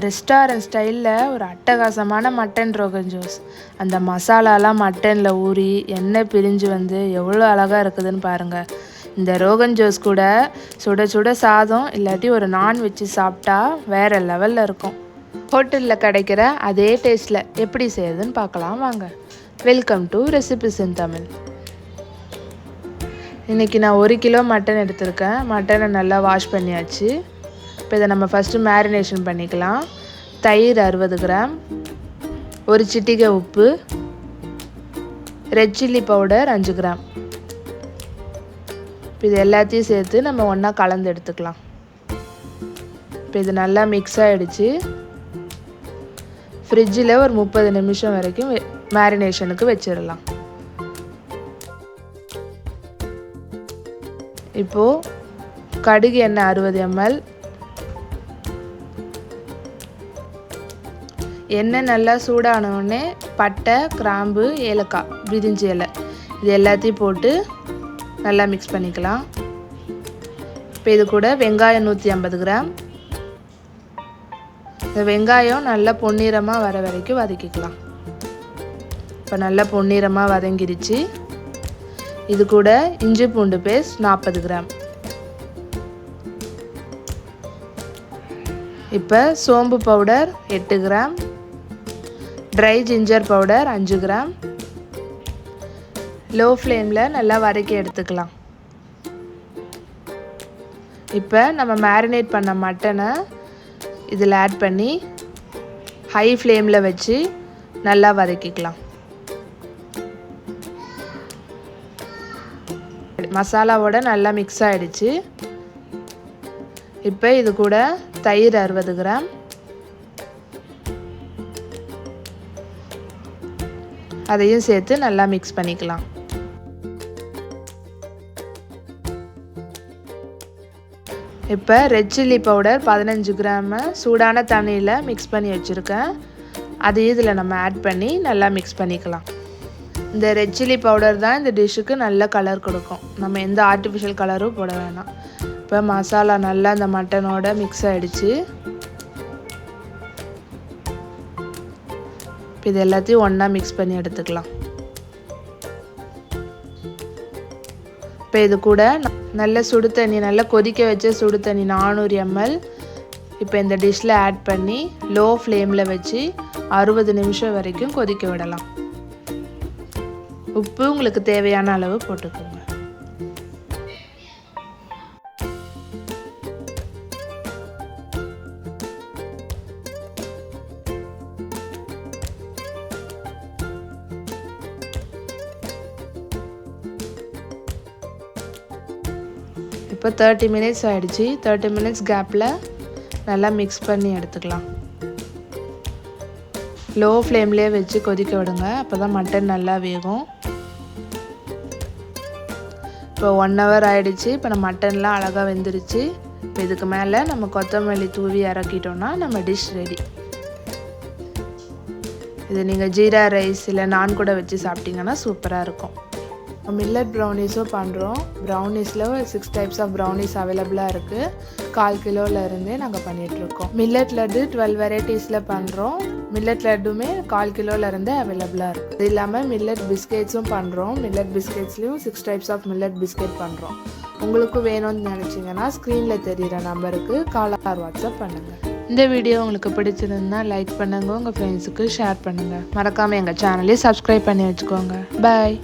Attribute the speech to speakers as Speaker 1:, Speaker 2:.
Speaker 1: Restaurant ஸ்டைலில் ஒரு அட்டகாசமான மட்டன் ரோகன் ஜோஸ். அந்த மசாலாலாம் மட்டனில் ஊறி எண்ணெய் பிரிஞ்சு வந்து எவ்வளோ அழகாக இருக்குதுன்னு பாருங்கள். இந்த ரோகன் ஜோஸ் கூட சுட சுட சாதம் இல்லாட்டி ஒரு நான் வச்சு சாப்பிட்டா வேறு லெவலில் இருக்கும். ஹோட்டலில் கிடைக்கிற அதே டேஸ்ட்டில் எப்படி செய்யுதுன்னு பார்க்கலாம் வாங்க. வெல்கம் டு ரெசிபிஸ் இன் தமிழ். இன்றைக்கி நான் 1 கிலோ மட்டன் எடுத்திருக்கேன். மட்டனை நல்லா வாஷ் பண்ணியாச்சு. இப்போ இதை நம்ம ஃபஸ்ட்டு மேரினேஷன் பண்ணிக்கலாம். தயிர் 60 கிராம், ஒரு சிட்டிகை உப்பு, ரெட் சில்லி பவுடர் 5 கிராம். இப்போ இது எல்லாத்தையும் சேர்த்து நம்ம ஒன்றா கலந்து எடுத்துக்கலாம். இப்போ இது நல்லா மிக்ஸ் ஆகிடுச்சு. ஃப்ரிட்ஜில் ஒரு 30 நிமிஷம் வரைக்கும் மேரினேஷனுக்கு வச்சிடலாம். இப்போது கடுகு எண்ணெய் 60 ml. எண்ணெய் நல்லா சூடானவுடனே பட்டை, கிராம்பு, ஏலக்காய், பிரிஞ்சி இலை இது எல்லாத்தையும் போட்டு நல்லா மிக்ஸ் பண்ணிக்கலாம். இப்போ இது கூட வெங்காயம் 150 கிராம். இந்த வெங்காயம் நல்லா பொன்னிறமாக வர வரைக்கும் வதக்கிக்கலாம். இப்போ நல்லா பொன்னிறமாக வதங்கிருச்சு. இது கூட இஞ்சி பூண்டு பேஸ்ட் 40 கிராம். இப்போ சோம்பு powder 8 gram, try ginger powder 5 gram. Low ஃப்ளேமில் நல்லா வதக்கி எடுத்துக்கலாம். இப்போ நம்ம மேரினேட் பண்ண மட்டனை இதில் ஆட் பண்ணி ஹை ஃப்ளேமில் வச்சு நல்லா வதக்கிக்கலாம். மசாலாவோட நல்லா மிக்ஸ் ஆகிடுச்சு. இப்போ இது கூட தயிர் 60 கிராம், அதையும் சேர்த்து நல்லா மிக்ஸ் பண்ணிக்கலாம். இப்போ ரெட் சில்லி பவுடர் 15 கிராம் சூடான தண்ணியில் மிக்ஸ் பண்ணி வச்சுருக்கேன். அதையும் இதில் நம்ம ஆட் பண்ணி நல்லா மிக்ஸ் பண்ணிக்கலாம். இந்த ரெட் சில்லி பவுடர் தான் இந்த டிஷ்ஷுக்கு நல்ல கலர் கொடுக்கும். நம்ம எந்த ஆர்டிஃபிஷியல் கலரும் போட வேணாம். இப்போ மசாலா நல்லா இந்த மட்டனோட மிக்ஸ் ஆகிடுச்சு. இப்போ இது எல்லாத்தையும் ஒன்றா மிக்ஸ் பண்ணி எடுத்துக்கலாம். இப்போ இது கூட நல்ல சுடு தண்ணி, நல்லா கொதிக்க வச்ச சுடு தண்ணி 400 ml இப்போ இந்த டிஷ்ஷில் ஆட் பண்ணி லோ ஃப்ளேமில் வச்சு 60 நிமிஷம் வரைக்கும் கொதிக்க விடலாம். உப்பு உங்களுக்கு தேவையான அளவு போட்டுக்கோங்க. இப்போ 30 மினிட்ஸ் ஆகிடுச்சு. 30 மினிட்ஸ் கேப்பில் நல்லா மிக்ஸ் பண்ணி எடுத்துக்கலாம். லோ ஃப்ளேம்லேயே வச்சு கொதிக்க விடுங்க. அப்போ தான் மட்டன் நல்லா வேகும். இப்போ 1 hour ஆகிடுச்சு. இப்போ நம்ம மட்டன்லாம் அழகாக வெந்துருச்சு. இப்போ இதுக்கு மேலே நம்ம கொத்தமல்லி தூவி இறக்கிட்டோன்னா நம்ம டிஷ் ரெடி. இது நீங்கள் ஜீரா ரைஸ் இல்லை நான் கூட வச்சு சாப்பிட்டிங்கன்னா சூப்பராக இருக்கும். மில்லட் ப்ரௌனிஸும் பண்ணுறோம். ப்ரௌனிஸில் 6 டைப்ஸ் ஆஃப் ப்ரௌனிஸ் அவைலபிளாக இருக்குது. 1/4 கிலோலேருந்தே நாங்கள் பண்ணிகிட்ருக்கோம். மில்லட் லட்டு 12 வெரைட்டிஸில் பண்ணுறோம். மில்லட் லட்டுமே 1/4 கிலோலேருந்தே அவைலபிளாக இருக்குது. இது இல்லாமல் மில்லட் பிஸ்கெட்ஸும் பண்ணுறோம். மில்லட் பிஸ்கெட்ஸ்லேயும் 6 டைப்ஸ் ஆஃப் மில்லட் பிஸ்கெட் பண்ணுறோம். உங்களுக்கு வேணும்னு நினச்சிங்கன்னா ஸ்க்ரீனில் தெரிகிற நம்பருக்கு கால் ஆர் வாட்ஸ்அப் பண்ணுங்கள். இந்த வீடியோ உங்களுக்கு பிடிச்சிருந்தா லைக் பண்ணுங்கள், உங்கள் ஃப்ரெண்ட்ஸுக்கு ஷேர் பண்ணுங்கள். மறக்காமல் எங்கள் சேனலையும் சப்ஸ்கிரைப் பண்ணி வச்சுக்கோங்க. பாய்.